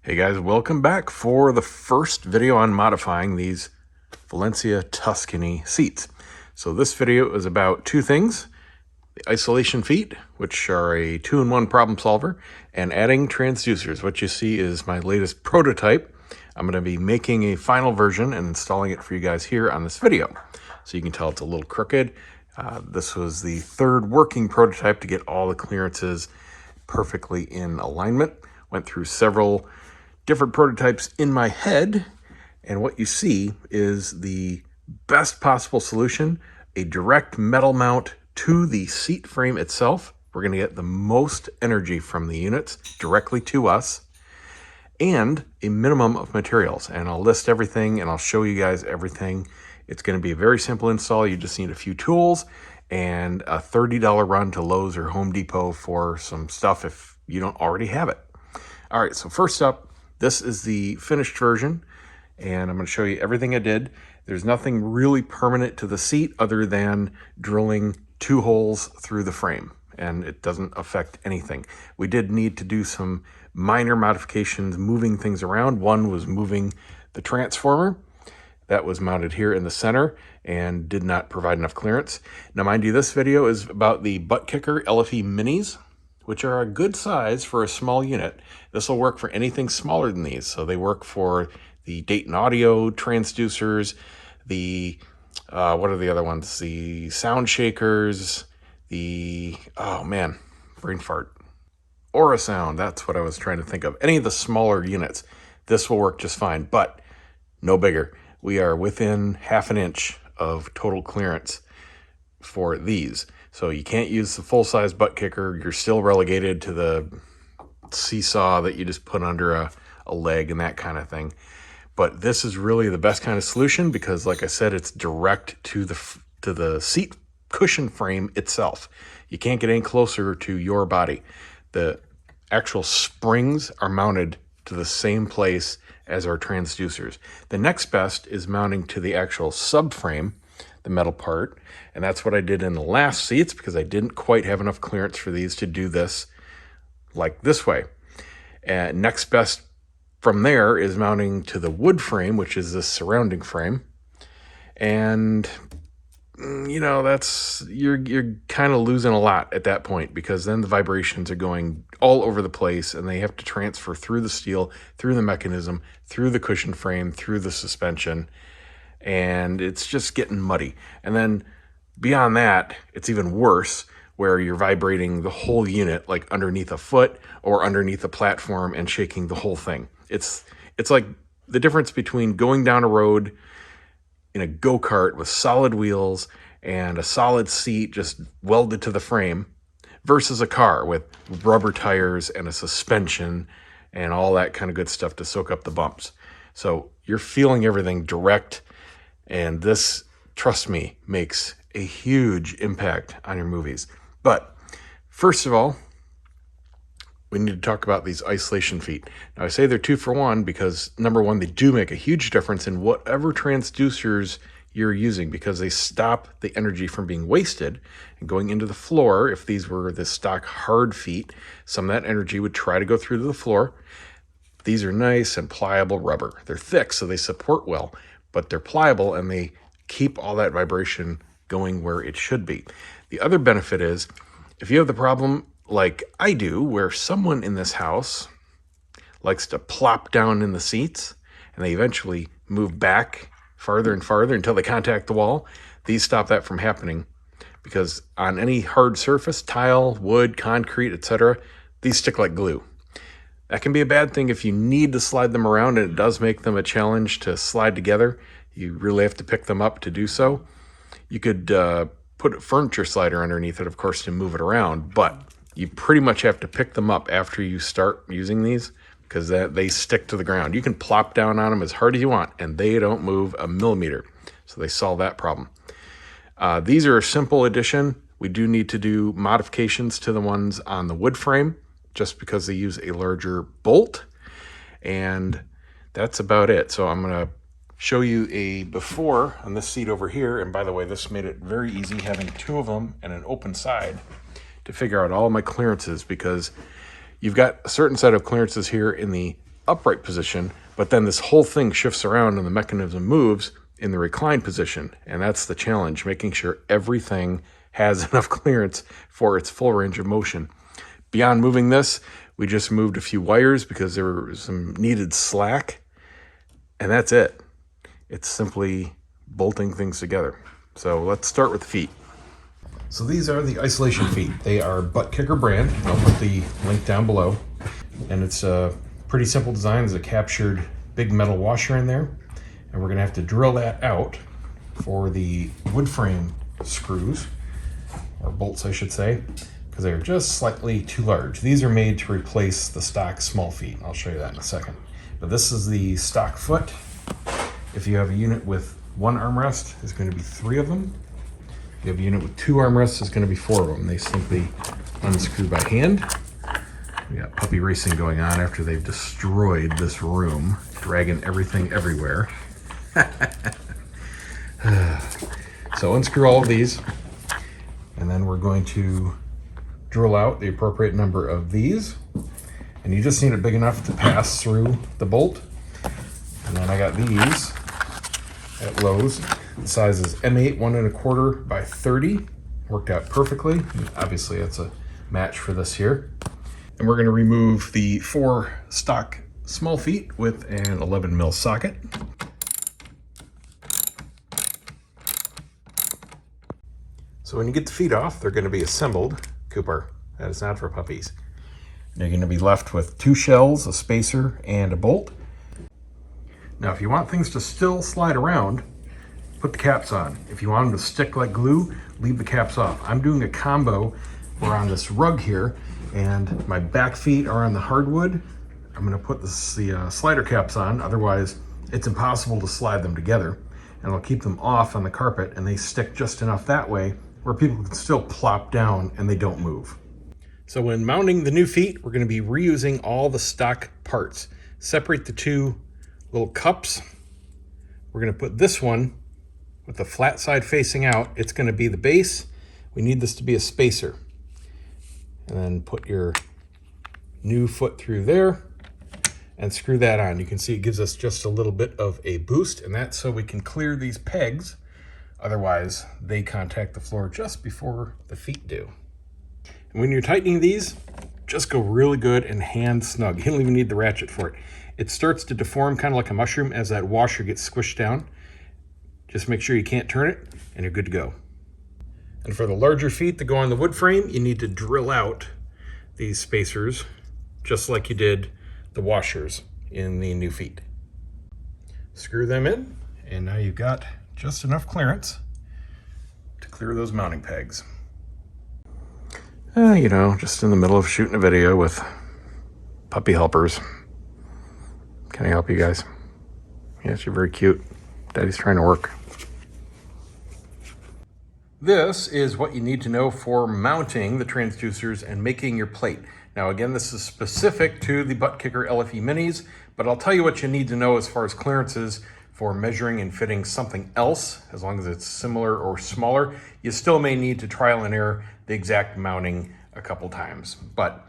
Hey guys, welcome back for the first video on modifying these Valencia Tuscany seats. So this video is about two things: the isolation feet, which are a 2-in-1 problem solver, and adding transducers. What you see is my latest prototype. I'm going to be making a final version and installing it for you guys here on this video. So you can tell it's a little crooked. This was the third working prototype to get all the clearances perfectly in alignment. Went through several different prototypes in my head, and what you see is the best possible solution: a direct metal mount to the seat frame itself. We're going to get the most energy from the units directly to us, and a minimum of materials. And I'll list everything and I'll show you guys everything. It's going to be a very simple install. You just need a few tools and a $30 run to Lowe's or Home Depot for some stuff if you don't already have it. All right, so first up, this is the finished version, and I'm going to show you everything I did. There's nothing really permanent to the seat other than drilling 2 holes through the frame, and it doesn't affect anything. We did need to do some minor modifications, moving things around. One was moving the transformer. That was mounted here in the center and did not provide enough clearance. Now, mind you, this video is about the Buttkicker LFE Minis, which are a good size for a small unit. This will work for anything smaller than these. So they work for the Dayton Audio transducers, the, what are the other ones? The sound shakers, the, oh man, brain fart. Aura Sound, that's what I was trying to think of. Any of the smaller units, this will work just fine, but no bigger. We are within half an inch of total clearance for these. So you can't use the full-size Buttkicker. You're still relegated to the seesaw that you just put under a leg and that kind of thing. But this is really the best kind of solution because, like I said, it's direct to the seat cushion frame itself. You can't get any closer to your body. The actual springs are mounted to the same place as our transducers. The next best is mounting to the actual subframe, the metal part, and that's what I did in the last seats because I didn't quite have enough clearance for these to do this like this way. And next best from there is mounting to the wood frame, which is the surrounding frame. And you know, that's you're kind of losing a lot at that point because then the vibrations are going all over the place and they have to transfer through the steel, through the mechanism, through the cushion frame, through the suspension, and it's just getting muddy. And then beyond that, it's even worse where you're vibrating the whole unit, like underneath a foot or underneath a platform and shaking the whole thing. It's like the difference between going down a road in a go-kart with solid wheels and a solid seat just welded to the frame versus a car with rubber tires and a suspension and all that kind of good stuff to soak up the bumps. So you're feeling everything direct, and this, trust me, makes a huge impact on your movies. But first of all, we need to talk about these isolation feet. Now, I say they're 2 for 1 because, number one, they do make a huge difference in whatever transducers you're using because they stop the energy from being wasted and going into the floor. If these were the stock hard feet, some of that energy would try to go through to the floor. These are nice and pliable rubber. They're thick, so they support well, but they're pliable and they keep all that vibration going where it should be. The other benefit is if you have the problem like I do, where someone in this house likes to plop down in the seats and they eventually move back farther and farther until they contact the wall, these stop that from happening because on any hard surface, tile, wood, concrete, etc., these stick like glue. That can be a bad thing if you need to slide them around, and it does make them a challenge to slide together. You really have to pick them up to do so. You could put a furniture slider underneath it, of course, to move it around, but you pretty much have to pick them up after you start using these because they stick to the ground. You can plop down on them as hard as you want, and they don't move a millimeter. So they solve that problem. These are a simple addition. We do need to do modifications to the ones on the wood frame just because they use a larger bolt, and that's about it. So I'm going to show you a before on this seat over here. And by the way, this made it very easy having 2 of them and an open side to figure out all my clearances because you've got a certain set of clearances here in the upright position, but then this whole thing shifts around and the mechanism moves in the reclined position. And that's the challenge, making sure everything has enough clearance for its full range of motion. Beyond moving this, we just moved a few wires because there was some needed slack, and that's it. It's simply bolting things together. So let's start with the feet. So these are the isolation feet. They are Buttkicker brand. I'll put the link down below. And it's a pretty simple design. There's a captured big metal washer in there. And we're gonna have to drill that out for the wood frame screws, or bolts I should say, because they're just slightly too large. These are made to replace the stock small feet. I'll show you that in a second. But this is the stock foot. If you have a unit with one armrest, there's going to be 3 of them. If you have a unit with 2 armrests, there's going to be 4 of them. They simply unscrew by hand. We got puppy racing going on after they've destroyed this room, dragging everything everywhere. So unscrew all of these, and then we're going to drill out the appropriate number of these. And you just need it big enough to pass through the bolt. And then I got these at Lowe's. The size is M8 1¼ by 30. Worked out perfectly. And obviously that's a match for this here. And we're going to remove the 4 stock small feet with an 11 mil socket. So when you get the feet off, they're going to be assembled. Cooper, that is not for puppies. You're going to be left with 2 shells, a spacer, and a bolt. Now, if you want things to still slide around, put the caps on. If you want them to stick like glue, leave the caps off. I'm doing a combo. We're on this rug here, and my back feet are on the hardwood. I'm going to put the slider caps on, otherwise it's impossible to slide them together. And I'll keep them off on the carpet, and they stick just enough that way where people can still plop down and they don't move. So when mounting the new feet, we're going to be reusing all the stock parts. Separate the 2 little cups. We're going to put this one with the flat side facing out. It's going to be the base. We need this to be a spacer. And then put your new foot through there and screw that on. You can see it gives us just a little bit of a boost, and that's so we can clear these pegs. Otherwise, they contact the floor just before the feet do. And when you're tightening these, just go really good and hand snug. You don't even need the ratchet for it. It starts to deform kind of like a mushroom as that washer gets squished down. Just make sure you can't turn it, and you're good to go. And for the larger feet that go on the wood frame, you need to drill out these spacers just like you did the washers in the new feet. Screw them in, and now you've got just enough clearance to clear those mounting pegs. You know, just in the middle of shooting a video with puppy helpers. Can I help you guys? Yes, you're very cute. Daddy's trying to work. This is what you need to know for mounting the transducers and making your plate. Now again, this is specific to the Buttkicker LFE Minis, but I'll tell you what you need to know as far as clearances for measuring and fitting something else. As long as it's similar or smaller, you still may need to trial and error the exact mounting a couple times, but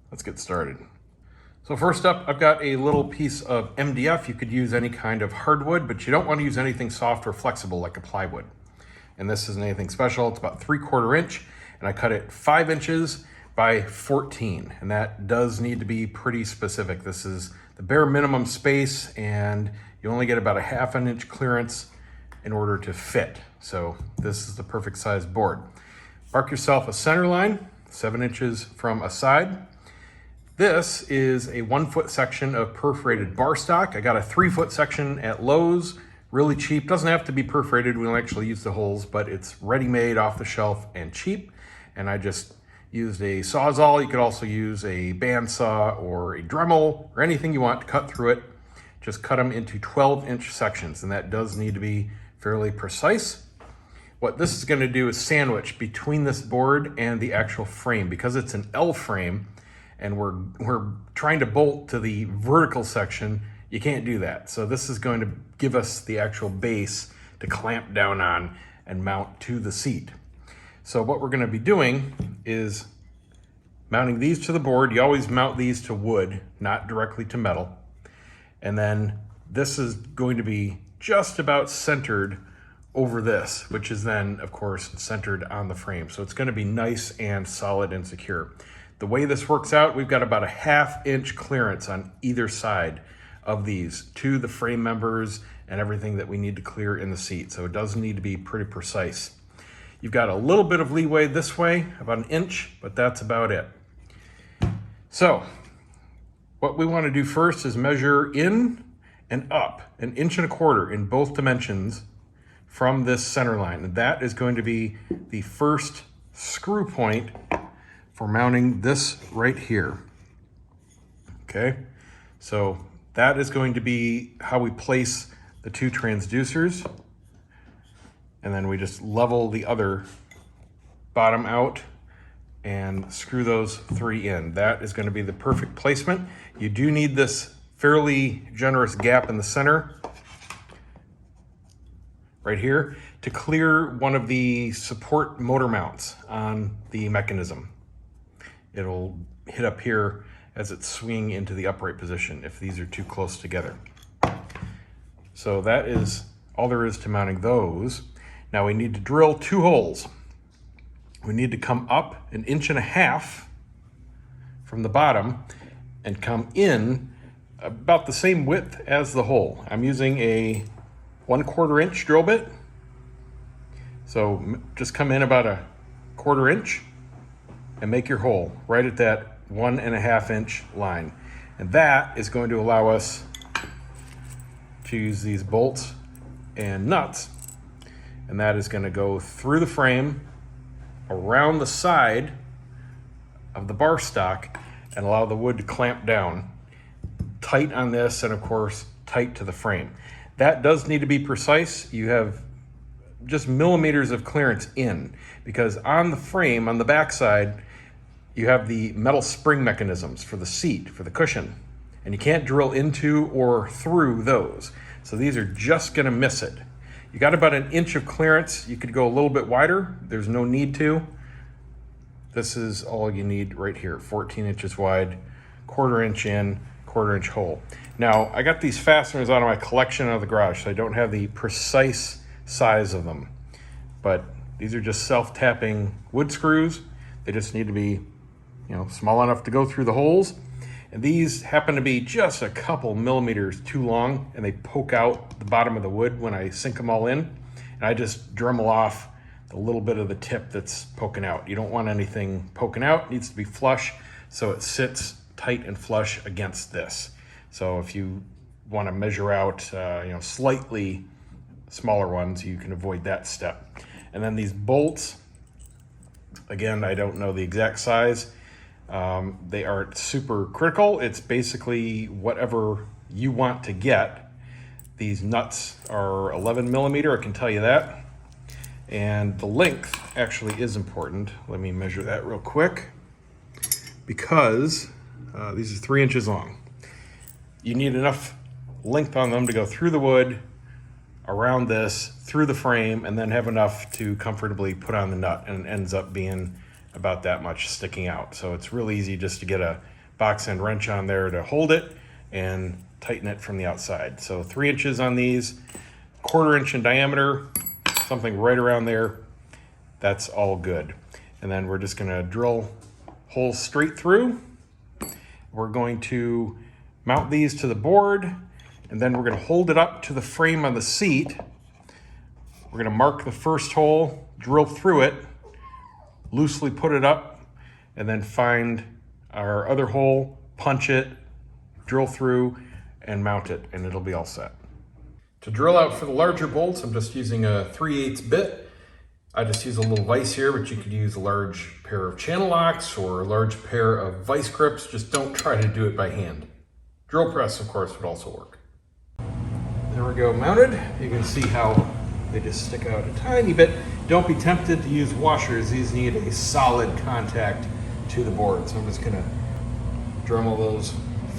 let's get started. So first up, I've got a little piece of MDF. You could use any kind of hardwood, but you don't want to use anything soft or flexible like a plywood. And this isn't anything special. It's about 3/4 inch, and I cut it 5 inches by 14. And that does need to be pretty specific. This is the bare minimum space, and you only get about a 1/2 inch clearance in order to fit. So this is the perfect size board. Mark yourself a center line, 7 inches from a side. This is a 1-foot section of perforated bar stock. I got a 3-foot section at Lowe's, really cheap. Doesn't have to be perforated. We don't actually use the holes, but it's ready-made off the shelf and cheap. And I just used a Sawzall. You could also use a bandsaw or a Dremel or anything you want to cut through it. Just cut them into 12-inch sections, and that does need to be fairly precise. What this is going to do is sandwich between this board and the actual frame. Because it's an L frame and we're trying to bolt to the vertical section, you can't do that. So this is going to give us the actual base to clamp down on and mount to the seat. So what we're going to be doing is mounting these to the board. You always mount these to wood, not directly to metal. And then this is going to be just about centered over this, which is then, of course, centered on the frame. So it's going to be nice and solid and secure. The way this works out, we've got about a 1/2 inch clearance on either side of these to the frame members and everything that we need to clear in the seat. So it does need to be pretty precise. You've got a little bit of leeway this way, about 1 inch, but that's about it. So what we want to do first is measure in and up 1 1/4 inches in both dimensions from this center line. And that is going to be the first screw point for mounting this right here. Okay, so that is going to be how we place the 2 transducers. And then we just level the other bottom out and screw those 3 in. That is going to be the perfect placement. You do need this fairly generous gap in the center right here to clear one of the support motor mounts on the mechanism. It'll hit up here as it's swinging into the upright position if these are too close together. So that is all there is to mounting those. Now we need to drill 2 holes. We need to come up 1.5 inches from the bottom and come in about the same width as the hole. I'm using a 1/4 inch drill bit. So just come in about a 1/4 inch and make your hole right at that 1.5 inch line. And that is going to allow us to use these bolts and nuts. And that is going to go through the frame, around the side of the bar stock, and allow the wood to clamp down tight on this, and of course tight to the frame. That does need to be precise. You have just millimeters of clearance in, because on the frame, on the back side, you have the metal spring mechanisms for the seat, for the cushion, and you can't drill into or through those. So these are just going to miss it. You got about 1 inch of clearance. You could go a little bit wider. There's no need to. This is all you need right here, 14 inches wide, 1/4 inch in, 1/4 inch hole. Now, I got these fasteners out of my collection out of the garage, so I don't have the precise size of them. But these are just self-tapping wood screws. They just need to be, small enough to go through the holes. And these happen to be just a couple millimeters too long, and they poke out the bottom of the wood when I sink them all in. And I just Dremel off the little bit of the tip that's poking out. You don't want anything poking out. It needs to be flush, so it sits tight and flush against this. So if you want to measure out, slightly smaller ones, you can avoid that step. And then these bolts, again, I don't know the exact size. They aren't super critical. It's basically whatever you want to get. These nuts are 11 millimeter, I can tell you that. And the length actually is important. Let me measure that real quick, because these are 3 inches long. You need enough length on them to go through the wood, around this, through the frame, and then have enough to comfortably put on the nut, and it ends up being about that much sticking out. So it's real easy just to get a box end wrench on there to hold it and tighten it from the outside. So 3 inches on these, 1/4 inch in diameter, something right around there. That's all good. And then we're just gonna drill holes straight through. We're going to mount these to the board, and then we're gonna hold it up to the frame on the seat. We're gonna mark the first hole, drill through it, loosely put it up, and then find our other hole, punch it, drill through, and mount it, and it'll be all set. To drill out for the larger bolts, I'm just using a 3/8 bit. I just use a little vise here, but you could use a large pair of channel locks or a large pair of vise grips. Just don't try to do it by hand. Drill press, of course, would also work. There we go, mounted. You can see how they just stick out a tiny bit. Don't be tempted to use washers. These need a solid contact to the board. So I'm just gonna Dremel those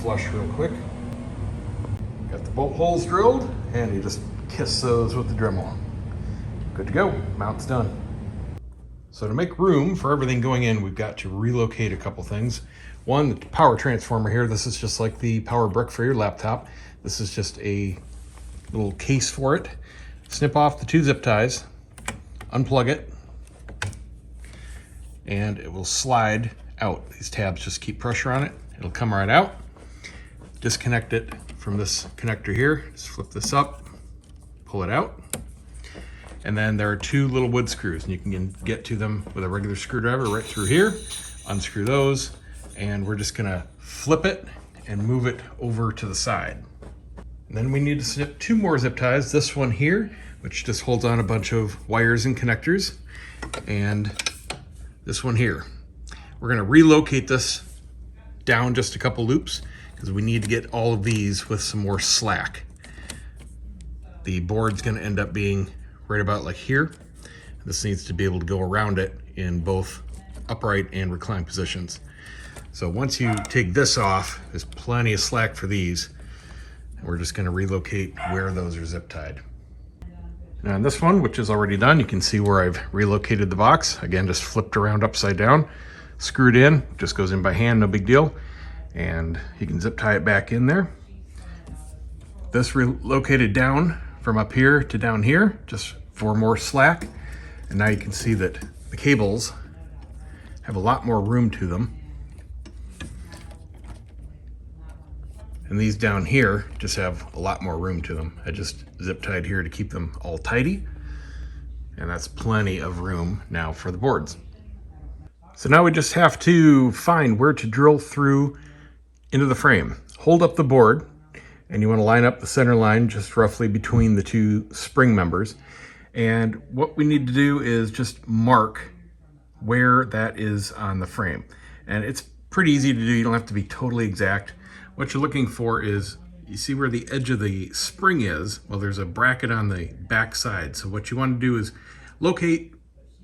flush real quick. Got the bolt holes drilled, and you just kiss those with the Dremel. Good to go, mount's done. So to make room for everything going in, we've got to relocate a couple things. One, the power transformer here. This is just like the power brick for your laptop. This is just a little case for it. Snip off the 2 zip ties, unplug it, and it will slide out. These tabs just keep pressure on it. It'll come right out. Disconnect it from this connector here. Just flip this up, pull it out. And then there are 2 little wood screws, and you can get to them with a regular screwdriver right through here. Unscrew those, and we're just gonna flip it and move it over to the side. And then we need to snip 2 more zip ties. This one here, which just holds on a bunch of wires and connectors, and this one here. We're gonna relocate this down just a couple loops because we need to get all of these with some more slack. The board's gonna end up being right about like here. This needs to be able to go around it in both upright and reclined positions. So once you take this off, there's plenty of slack for these. We're just gonna relocate where those are zip tied. Now on this one, which is already done, you can see where I've relocated the box. Again, just flipped around upside down, screwed in, just goes in by hand, no big deal. And you can zip tie it back in there. This relocated down from up here to down here, just for more slack. And now you can see that the cables have a lot more room to them. And these down here just have a lot more room to them. I just zip tied here to keep them all tidy. And that's plenty of room now for the boards. So now we just have to find where to drill through into the frame. Hold up the board, and you want to line up the center line just roughly between the 2 spring members. And what we need to do is just mark where that is on the frame. And it's pretty easy to do. You don't have to be totally exact. What you're looking for is, you see where the edge of the spring is? Well, there's a bracket on the back side. So what you want to do is locate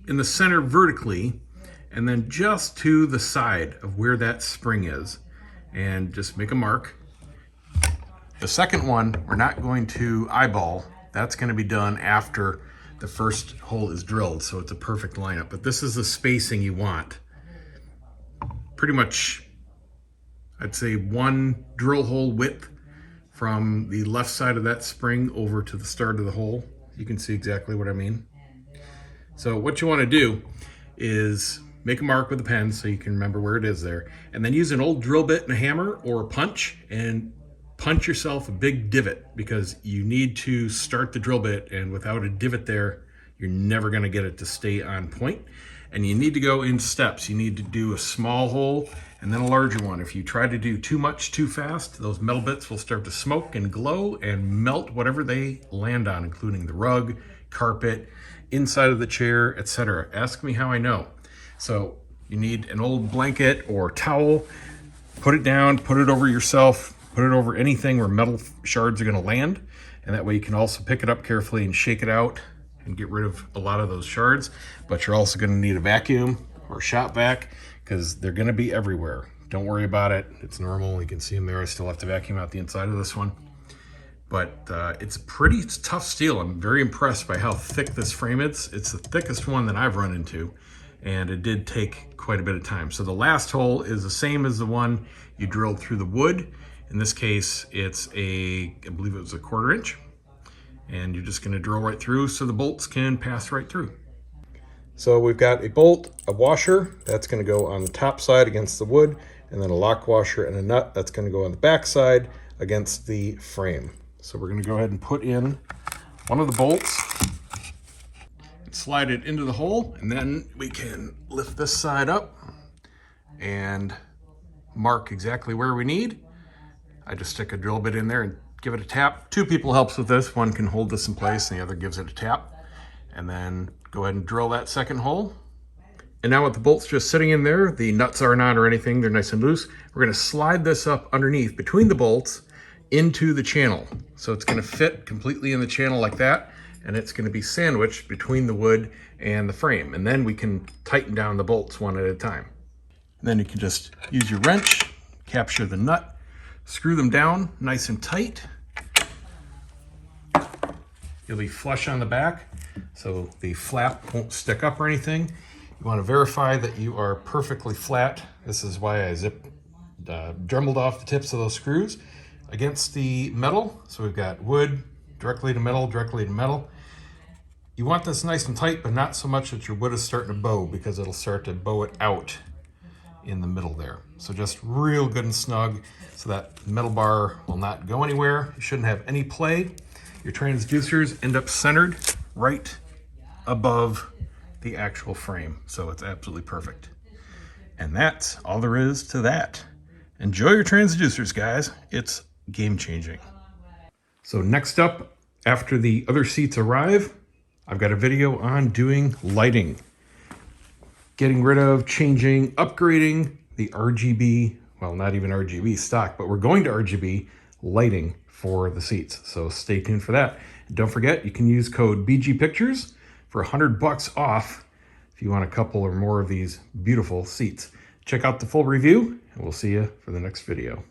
in the center vertically, and then just to the side of where that spring is, and just make a mark. The second one, we're not going to eyeball. That's going to be done after the first hole is drilled, so it's a perfect lineup. But this is the spacing you want. Pretty much, I'd say 1 drill hole width from the left side of that spring over to the start of the hole. You can see exactly what I mean. So what you want to do is make a mark with a pen so you can remember where it is there, and then use an old drill bit and a hammer or a punch and punch yourself a big divot, because you need to start the drill bit, and without a divot there, you're never going to get it to stay on point. And you need to go in steps. You need to do a small hole and then a larger one. If you try to do too much too fast, those metal bits will start to smoke and glow and melt whatever they land on, including the rug, carpet, inside of the chair, etc. Ask me how I know. So you need an old blanket or towel, put it down, put it over yourself, put it over anything where metal shards are going to land. And that way you can also pick it up carefully and shake it out and get rid of a lot of those shards. But you're also going to need a vacuum or a shop vac, because they're going to be everywhere. Don't worry about it. It's normal. You can see them there. I still have to vacuum out the inside of this one. But it's pretty tough steel. I'm very impressed by how thick this frame is. It's the thickest one that I've run into, and it did take quite a bit of time. So the last hole is the same as the one you drilled through the wood. In this case, it's I believe it was a 1/4 inch. And you're just going to drill right through so the bolts can pass right through. So we've got a bolt, a washer, that's going to go on the top side against the wood, and then a lock washer and a nut that's going to go on the back side against the frame. So we're going to go ahead and put in one of the bolts, slide it into the hole, and then we can lift this side up and mark exactly where we need. I just stick a drill bit in there and give it a tap. 2 people helps with this. One can hold this in place and the other gives it a tap. And then go ahead and drill that second hole. And now with the bolts just sitting in there, the nuts aren't on or anything, they're nice and loose. We're gonna slide this up underneath between the bolts into the channel. So it's gonna fit completely in the channel like that, and it's gonna be sandwiched between the wood and the frame. And then we can tighten down the bolts one at a time. And then you can just use your wrench, capture the nut, screw them down nice and tight. You'll be flush on the back, so the flap won't stick up or anything. You want to verify that you are perfectly flat. This is why I dremelled off the tips of those screws. against the metal. So we've got wood, directly to metal, directly to metal. You want this nice and tight, but not so much that your wood is starting to bow, because it'll start to bow it out in the middle there. So just real good and snug so that metal bar will not go anywhere. You shouldn't have any play. Your transducers end up centered right above the actual frame. So it's absolutely perfect. And that's all there is to that. Enjoy your transducers, guys. It's game changing. So next up, after the other seats arrive, I've got a video on doing lighting. Getting rid of, changing, upgrading the RGB, well, not even RGB stock, but we're going to RGB lighting for the seats. So stay tuned for that. And don't forget, you can use code BG Pictures for $100 off if you want a couple or more of these beautiful seats. Check out the full review, and we'll see you for the next video.